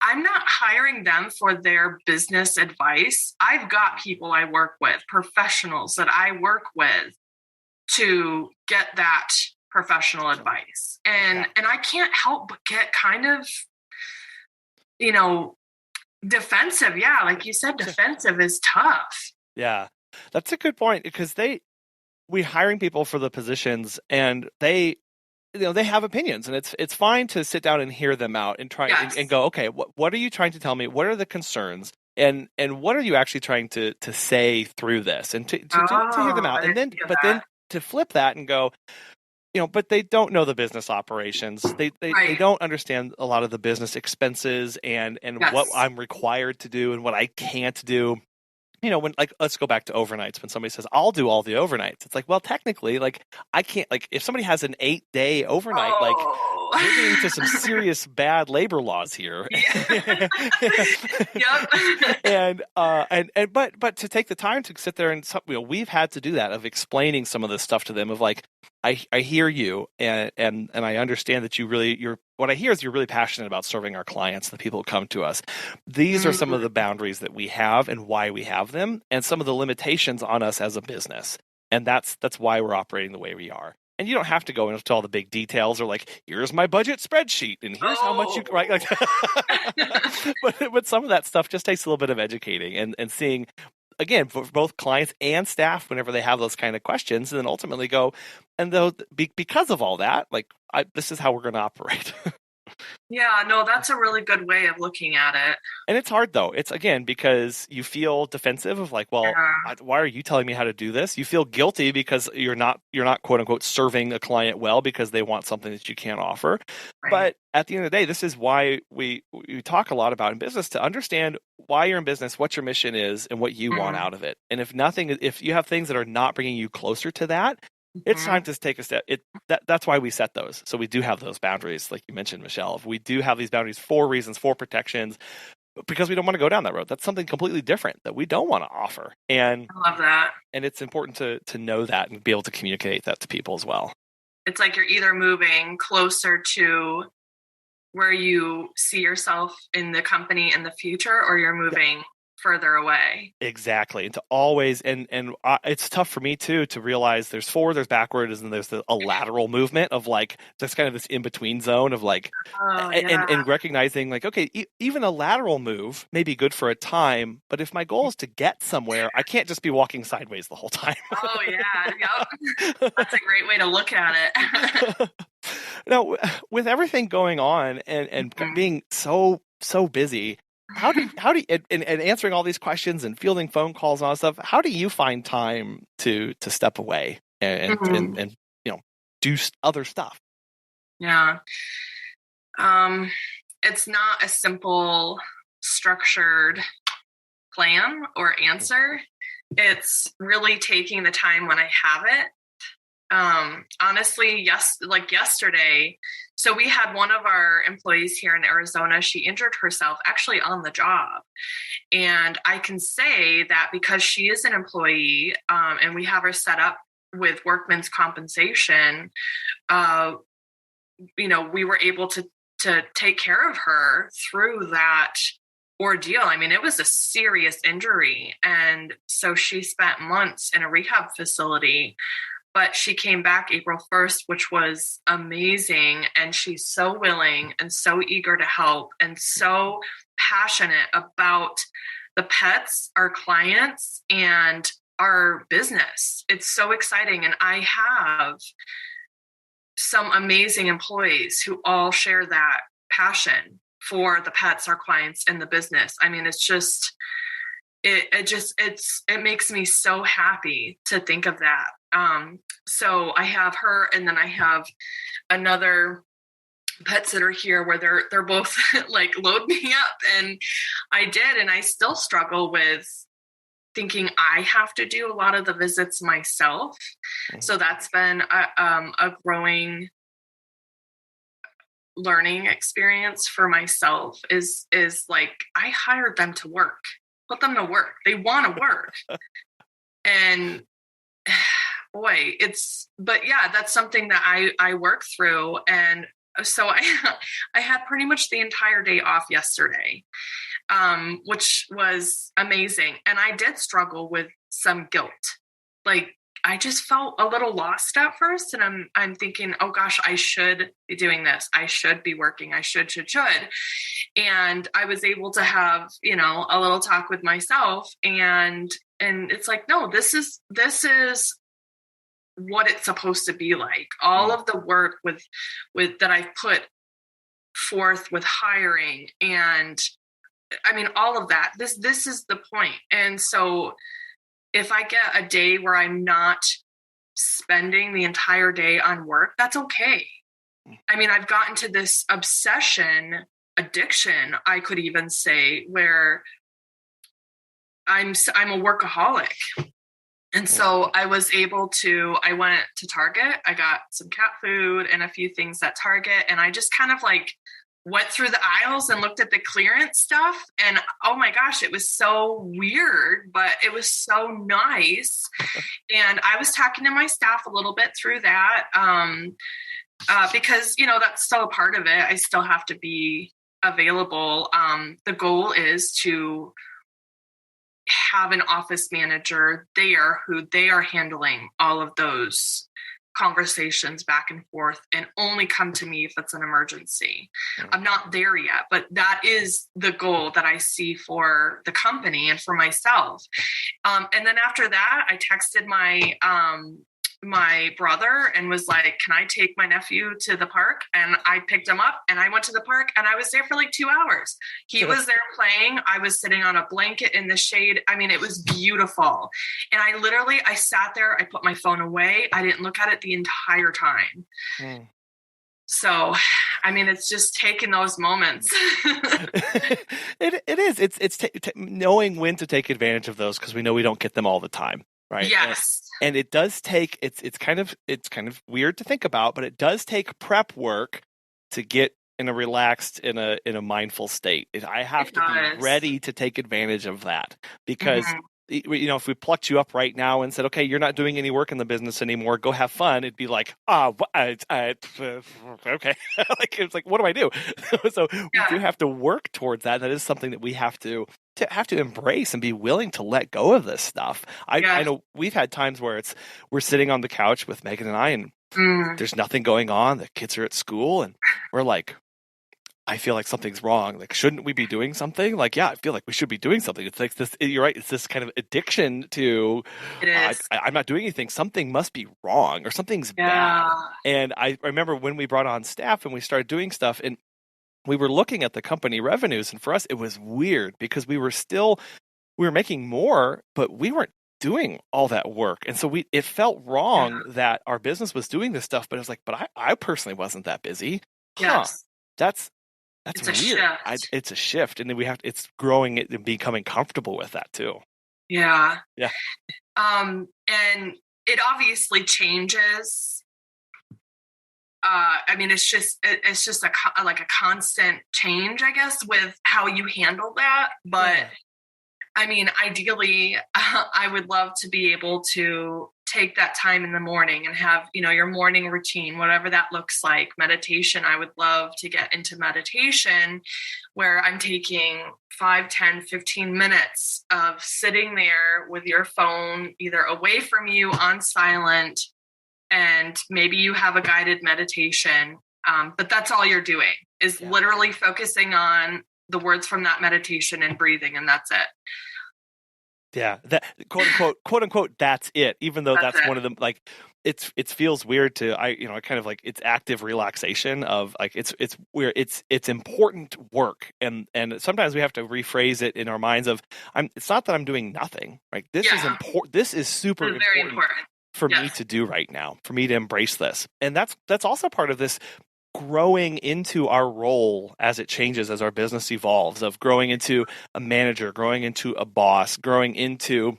I'm not hiring them for their business advice. I've got people I work with, professionals that I work with, to get that professional advice. And I can't help but get kind of, defensive. Yeah, like you said, defensive is tough. Yeah, that's a good point, because we hiring people for the positions, and they have opinions, and it's fine to sit down and hear them out and try and go, okay, what are you trying to tell me? What are the concerns? And what are you actually trying to say through this? And to hear them out, and then then to flip that and go, but they don't know the business operations. They don't understand a lot of the business expenses and what I'm required to do and what I can't do. When, like, let's go back to overnights. When somebody says, I'll do all the overnights, it's like, well, technically, like, I can't, like, if somebody has an 8-day overnight, like, we're getting into some serious bad labor laws here. Yep. But to take the time to sit there and, we've had to do that, of explaining some of this stuff to them, of like, I hear you, and I understand that what I hear is you're really passionate about serving our clients, the people who come to us. These are some of the boundaries that we have and why we have them, and some of the limitations on us as a business. And that's why we're operating the way we are. And you don't have to go into all the big details, or like, here's my budget spreadsheet and here's how much you, right? Like, but some of that stuff just takes a little bit of educating and seeing, again, for both clients and staff, whenever they have those kind of questions, and then ultimately go, and because of all that, like, this is how we're going to operate. Yeah, no, that's a really good way of looking at it. And it's hard, though. It's, again, because you feel defensive of like, well, why are you telling me how to do this? You feel guilty because you're not quote unquote serving a client well because they want something that you can't offer. Right. But at the end of the day, this is why we talk a lot about in business, to understand why you're in business, what your mission is, and what you want out of it. And if you have things that are not bringing you closer to that, it's time to take a step. That's why we set those. So we do have those boundaries, like you mentioned, Michelle. We do have these boundaries for reasons, for protections, because we don't want to go down that road. That's something completely different that we don't want to offer. And I love that. And it's important to know that and be able to communicate that to people as well. It's like you're either moving closer to where you see yourself in the company in the future, or you're moving further away. Exactly. And to always, and it's tough for me too, to realize there's forward, there's backwards, and there's a lateral movement of like, just kind of this in-between zone of like, and recognizing like, okay, even a lateral move may be good for a time, but if my goal is to get somewhere, I can't just be walking sideways the whole time. Oh yeah. Yep. That's a great way to look at it. Now, with everything going on and being so busy, how do you and answering all these questions and fielding phone calls and all that stuff, how do you find time to step away and do other stuff? Yeah. It's not a simple structured plan or answer. It's really taking the time when I have it. Honestly, like yesterday, so we had one of our employees here in Arizona. She injured herself actually on the job. And I can say that because she is an employee, and we have her set up with workman's compensation, we were able to take care of her through that ordeal. I mean, it was a serious injury. And so she spent months in a rehab facility. but she came back April 1st, which was amazing. And she's so willing and so eager to help and so passionate about the pets, our clients, and our business. It's so exciting. And I have some amazing employees who all share that passion for the pets, our clients, and the business. I mean, it's just, it makes me so happy to think of that. So I have her, and then I have another pet sitter here where they're both like load me up, and I did, and I still struggle with thinking I have to do a lot of the visits myself. So that's been a growing learning experience for myself. Is like, I hired them to work, put them to work. They want to work, and boy, but yeah, that's something that I work through. And so I had pretty much the entire day off yesterday, which was amazing. And I did struggle with some guilt. Like, I just felt a little lost at first. And I'm thinking, oh gosh, I should be doing this. I should be working. I should. And I was able to have, a little talk with myself, and it's like, no, this is what it's supposed to be like. All of the work with that I've put forth with hiring, and I mean, all of that, this is the point. And so if I get a day where I'm not spending the entire day on work, that's okay. I mean, I've gotten to this addiction, I could even say, where I'm a workaholic. And so I went to Target. I got some cat food and a few things at Target. And I just kind of like went through the aisles and looked at the clearance stuff. And oh my gosh, it was so weird, but it was so nice. And I was talking to my staff a little bit through that, because, that's still a part of it. I still have to be available. The goal is to have an office manager there who they are handling all of those conversations back and forth, and only come to me if it's an emergency. I'm not there yet, but that is the goal that I see for the company and for myself. And then after that, I texted my brother and was like, can I take my nephew to the park? And I picked him up and I went to the park, and I was there for like 2 hours. He was there playing. I was sitting on a blanket in the shade. I mean, it was beautiful. And I sat there, I put my phone away. I didn't look at it the entire time. So, I mean, it's just taking those moments. It is. It's knowing when to take advantage of those, because we know we don't get them all the time. Right. Yes. And it does take, it's kind of weird to think about, but it does take prep work to get in a relaxed, in a mindful state. I have to be ready to take advantage of that, because if we plucked you up right now and said, okay, you're not doing any work in the business anymore, go have fun, it'd be like, okay. Like, it's like, what do I do? So we do have to work towards that. That is something that we have to embrace and be willing to let go of this stuff. I know we've had times where we're sitting on the couch with Megan and I, and there's nothing going on. The kids are at school, and we're like, I feel like something's wrong. Like, shouldn't we be doing something? Like, yeah, I feel like we should be doing something. It's like this, you're right. It's this kind of addiction to, I'm not doing anything. Something must be wrong, or something's bad. And I remember when we brought on staff and we started doing stuff, and we were looking at the company revenues, and for us, it was weird because we were making more, but we weren't doing all that work. And so it felt wrong that our business was doing this stuff, but it was like, but I personally wasn't that busy. Yes. That's it's weird. It's a shift. And then it's growing it and becoming comfortable with that too. Yeah. Yeah. And it obviously changes. I mean, it's just a constant change, I guess, with how you handle that. But I mean, ideally, I would love to be able to take that time in the morning and have, your morning routine, whatever that looks like. Meditation, I would love to get into meditation where I'm taking 5, 10, 15 minutes of sitting there with your phone either away from you on silent, and maybe you have a guided meditation, but that's all you're doing is literally focusing on the words from that meditation and breathing, and that's it. Yeah, that quote unquote, that's it. Even though that's one of them, like it feels weird to I kind of like it's active relaxation of like it's weird. It's important work, and sometimes we have to rephrase it in our minds of it's not that I'm doing nothing, right? This is important. This is super important for me to do right now, for me to embrace this, and that's also part of this growing into our role as it changes, as our business evolves, of growing into a manager, growing into a boss, growing into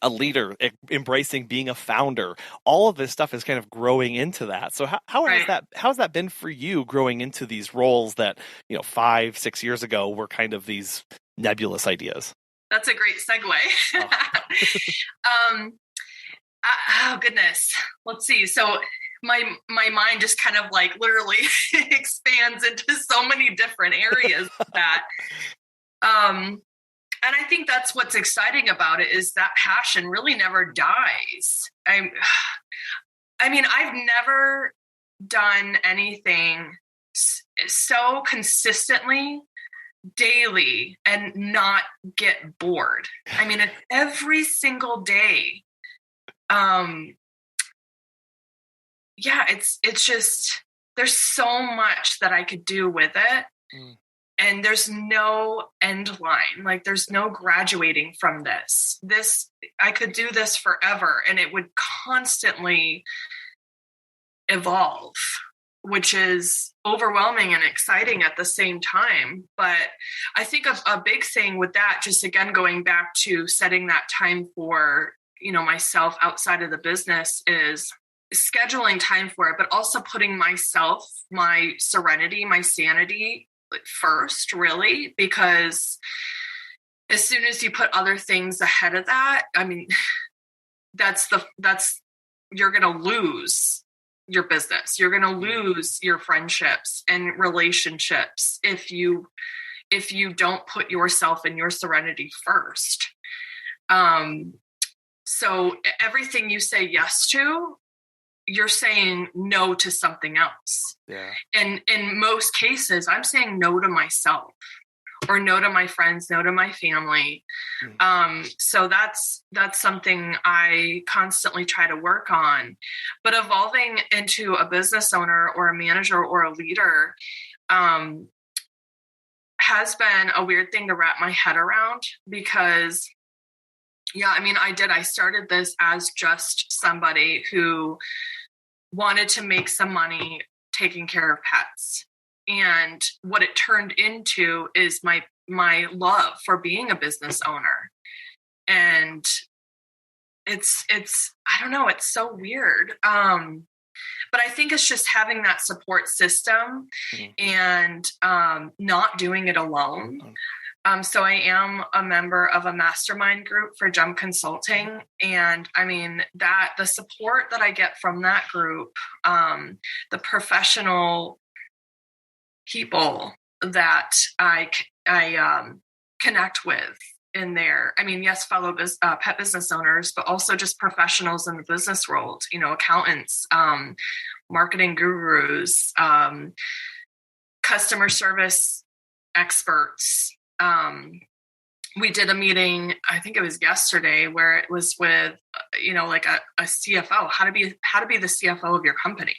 a leader, embracing being a founder. All of this stuff is kind of growing into that. So how has that been for you, growing into these roles that 5-6 years ago were kind of these nebulous ideas? That's a great segue. Oh goodness, let's see. So my mind just kind of like literally expands into so many different areas of that. And I think that's what's exciting about it, is that passion really never dies. I mean, I've never done anything so consistently daily and not get bored. I mean, every single day. It's just, there's so much that I could do with it. And there's no end line. Like there's no graduating from this. I could do this forever, and it would constantly evolve, which is overwhelming and exciting at the same time. But I think a big thing with that, just again, going back to setting that time for, myself outside of the business, is scheduling time for it, but also putting myself, my serenity, my sanity first, really, because as soon as you put other things ahead of that, I mean, you're going to lose your business. You're going to lose your friendships and relationships if you don't put yourself and your serenity first. So everything you say yes to, you're saying no to something else. Yeah. And in most cases, I'm saying no to myself, or no to my friends, no to my family. So that's something I constantly try to work on. But evolving into a business owner or a manager or a leader has been a weird thing to wrap my head around, because I started this as just somebody who wanted to make some money taking care of pets. And what it turned into is my love for being a business owner. And it's I don't know, it's so weird. But I think it's just having that support system and not doing it alone. So I am a member of a mastermind group for Jump Consulting. And I mean, the support that I get from that group, the professional people that I connect with in there. I mean, yes, fellow pet business owners, but also just professionals in the business world, accountants, marketing gurus, customer service experts. We did a meeting, I think it was yesterday, where it was with, like a CFO, how to be the CFO of your company.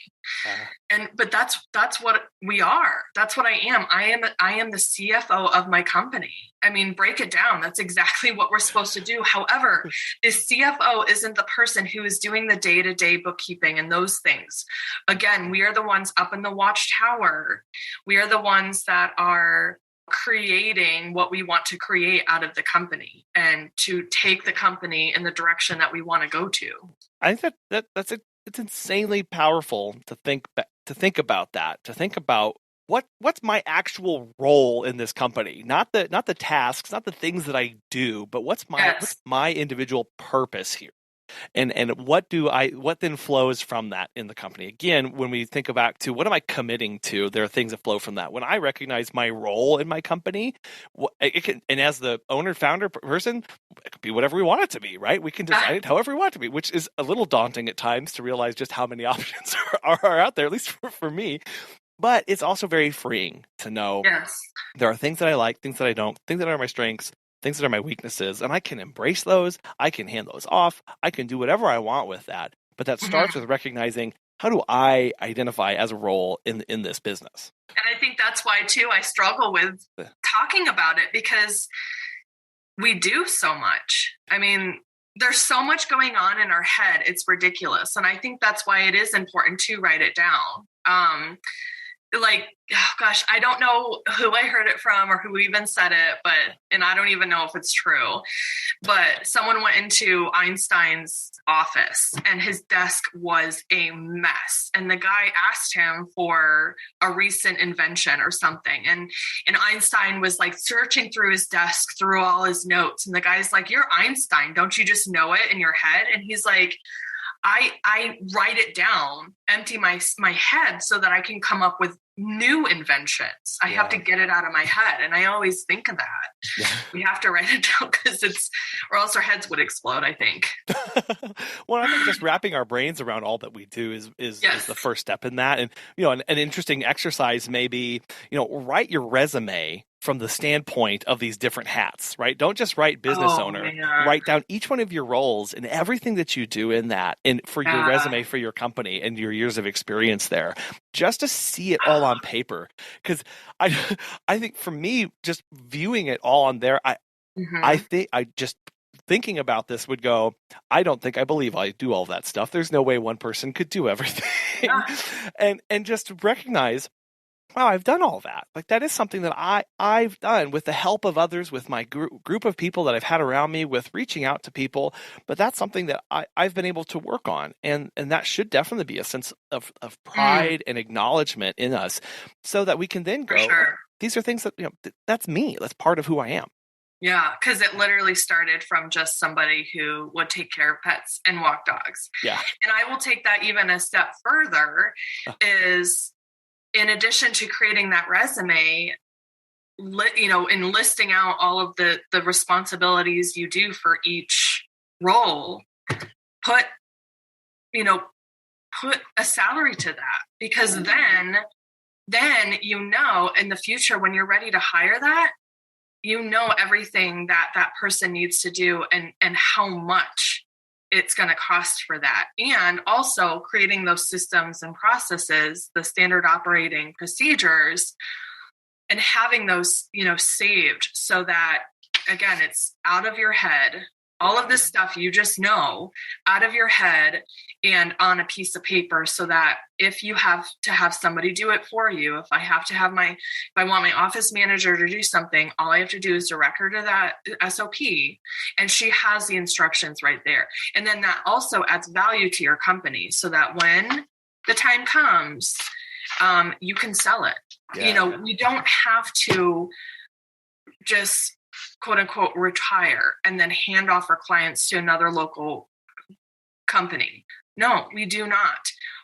But that's what we are. That's what I am. I am the CFO of my company. I mean, break it down. That's exactly what we're supposed to do. However, the CFO isn't the person who is doing the day-to-day bookkeeping and those things. Again, we are the ones up in the watchtower. We are the ones that are creating what we want to create out of the company and to take the company in the direction that we want to go to. I think that's it. It's insanely powerful to think about that, to think about what's my actual role in this company, not the tasks, not the things that I do, but what's my individual purpose here. And what then flows from that in the company? Again, when we think back to what am I committing to, there are things that flow from that. When I recognize my role in my company, and as the owner, founder person, it could be whatever we want it to be, right? We can design it however we want it to be, which is a little daunting at times to realize just how many options are out there, at least for me. But it's also very freeing to know there are things that I like, things that I don't, things that are my strengths, things that are my weaknesses, and I can embrace those. I can hand those off. I can do whatever I want with that. But that starts with recognizing, how do I identify as a role in this business? And I think that's why, too, I struggle with talking about it, because we do so much. I mean, there's so much going on in our head. It's ridiculous. And I think that's why it is important to write it down. I don't know who I heard it from or who even said it, and I don't even know if it's true, but someone went into Einstein's office and his desk was a mess. And the guy asked him for a recent invention or something. And Einstein was like searching through his desk, through all his notes. And the guy's like, "You're Einstein. Don't you just know it in your head?" And he's like, I write it down, empty my head so that I can come up with new inventions. I have to get it out of my head. And I always think of that. Yeah. We have to write it down or else our heads would explode, I think. Well, I think just wrapping our brains around all that we do is the first step in that. And, an interesting exercise may be, write your resume from the standpoint of these different hats, right? Don't just write business owner. Man. Write down each one of your roles and everything that you do in that, and for your resume for your company and your years of experience there, just to see it all on paper. Because I think for me, just viewing it all on there, I think I just thinking about this would go, I don't think I believe I do all that stuff. There's no way one person could do everything. And just recognize, wow, I've done all that. Like, that is something that I've done with the help of others, with my group of people that I've had around me, with reaching out to people. But that's something that I've been able to work on. And that should definitely be a sense of pride and acknowledgement in us, so that we can then go, these are things that, that's me. That's part of who I am. Yeah, because it literally started from just somebody who would take care of pets and walk dogs. Yeah. And I will take that even a step further, is in addition to creating that resume, in listing out all of the responsibilities you do for each role, put a salary to that, because then in the future, when you're ready to hire that, everything that person needs to do and how much it's going to cost for that. And also creating those systems and processes, the standard operating procedures, and having those, saved, so that, again, it's out of your head. All of this stuff you just know out of your head and on a piece of paper, so that if you have to have somebody do it for you, if I want my office manager to do something, all I have to do is direct her to that SOP, and she has the instructions right there. And then that also adds value to your company, so that when the time comes, you can sell it. Yeah. We don't have to just quote unquote retire and then hand off our clients to another local company. No, we do not.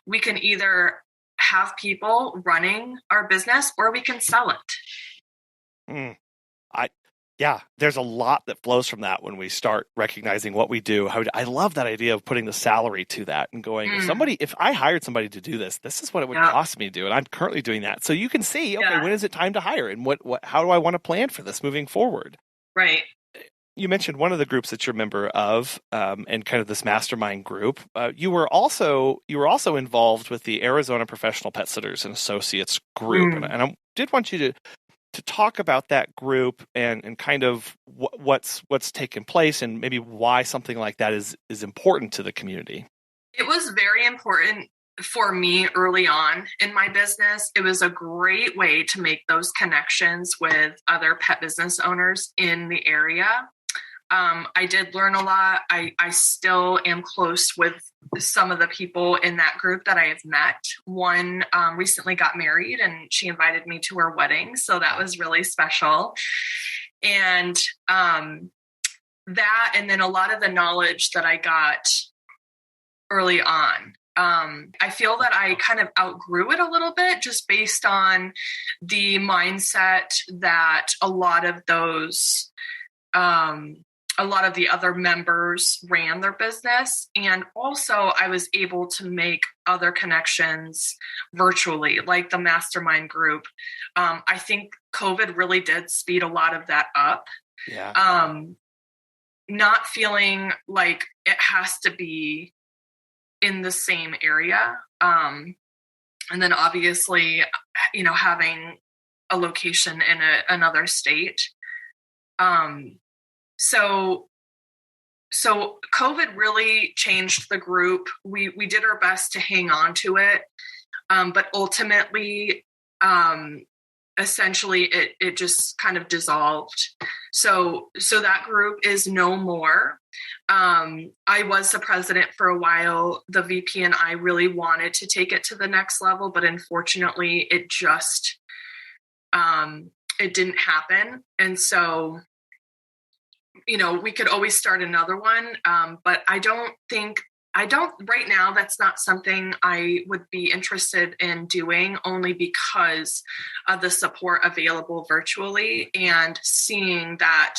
We can either have people running our business, or we can sell it. There's a lot that flows from that when we start recognizing what we do. I love that idea of putting the salary to that and going, if I hired somebody to do this is what it would cost me to do. And I'm currently doing that. So you can see, when is it time to hire, and how do I want to plan for this moving forward? Right. You mentioned one of the groups that you're a member of, and kind of this mastermind group. You were also involved with the Arizona Professional Pet Sitters and Associates group, and I did want you to talk about that group and kind of what's taken place, and maybe why something like that is important to the community. It was very important for me early on in my business. It was a great way to make those connections with other pet business owners in the area. I did learn a lot. I still am close with some of the people in that group that I have met. One recently got married, and she invited me to her wedding. So that was really special. And that, and then a lot of the knowledge that I got early on. I feel that I kind of outgrew it a little bit just based on the mindset that a lot of the other members ran their business. And also I was able to make other connections virtually, like the mastermind group. I think COVID really did speed a lot of that up. Yeah. Not feeling like it has to be in the same area. And then obviously, having a location in another state. So COVID really changed the group. We did our best to hang on to it. But ultimately, essentially it just kind of dissolved. So that group is no more. I was the president for a while. The VP and I really wanted to take it to the next level, but unfortunately it just, it didn't happen. And so, we could always start another one. But I don't right now, that's not something I would be interested in doing, only because of the support available virtually and seeing that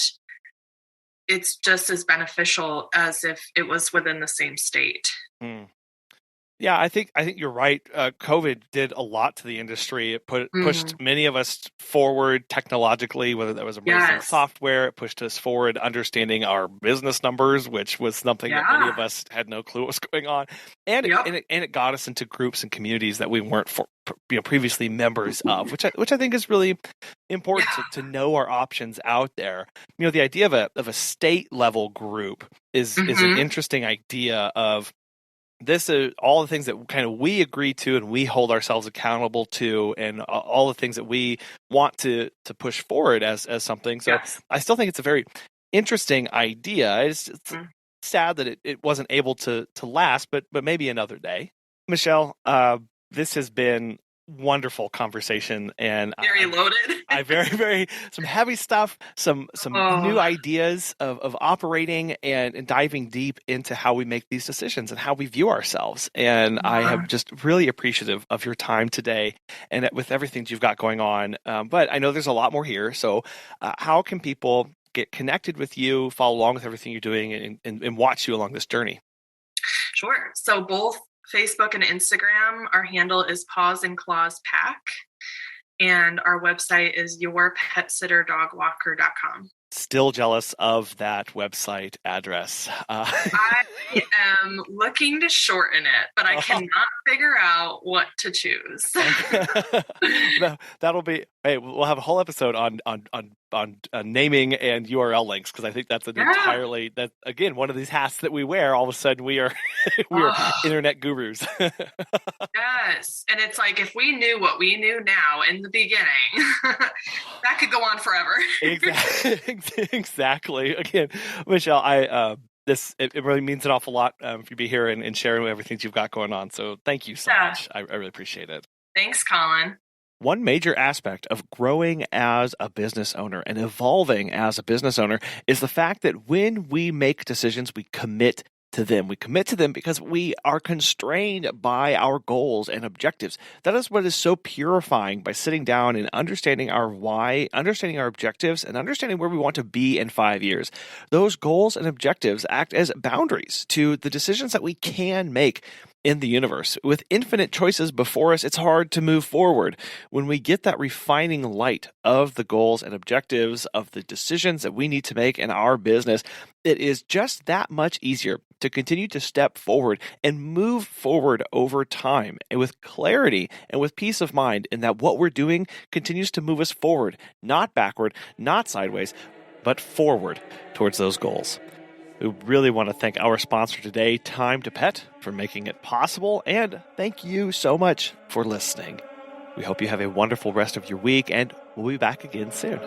it's just as beneficial as if it was within the same state. Mm. Yeah, I think you're right. COVID did a lot to the industry. It pushed many of us forward technologically, whether that was embracing software. It pushed us forward understanding our business numbers, which was something that many of us had no clue what was going on. And it got us into groups and communities that we weren't previously members of, which I think is really important to know our options out there. The idea of a state level group is an interesting idea of. This is all the things that kind of we agree to and we hold ourselves accountable to, and all the things that we want to push forward as something. So I still think it's a very interesting idea. It's sad that it wasn't able to last, but maybe another day. Michelle, this has been wonderful conversation, and very loaded. I very some heavy stuff, some new ideas of operating and diving deep into how we make these decisions and how we view ourselves. And I am just really appreciative of your time today and with everything that you've got going on. But I know there's a lot more here. So how can people get connected with you, follow along with everything you're doing, and watch you along this journey? Sure. So both Facebook and Instagram, our handle is Paws and Claws Pack, and our website is yourpetsitterdogwalker.com. Still jealous of that website address. I am looking to shorten it, but I cannot figure out what to choose. That'll be. Hey, we'll have a whole episode on naming and URL links, because I think that's entirely again one of these hats that we wear. All of a sudden, we are internet gurus. Yes, and it's like if we knew what we knew now in the beginning, that could go on forever. Exactly. Again, Michelle, it really means an awful lot for you to be here and sharing everything you've got going on. So thank you so much. I really appreciate it. Thanks, Colin. One major aspect of growing as a business owner and evolving as a business owner is the fact that when we make decisions, we commit to them. We commit to them because we are constrained by our goals and objectives. That is what is so purifying by sitting down and understanding our why, understanding our objectives, and understanding where we want to be in 5 years. Those goals and objectives act as boundaries to the decisions that we can make in the universe. With infinite choices before us, it's hard to move forward. When we get that refining light of the goals and objectives of the decisions that we need to make in our business, it is just that much easier to continue to step forward and move forward over time, and with clarity and with peace of mind in that what we're doing continues to move us forward, not backward, not sideways, but forward towards those goals. We really want to thank our sponsor today, Time to Pet, for making it possible, and thank you so much for listening. We hope you have a wonderful rest of your week, and we'll be back again soon.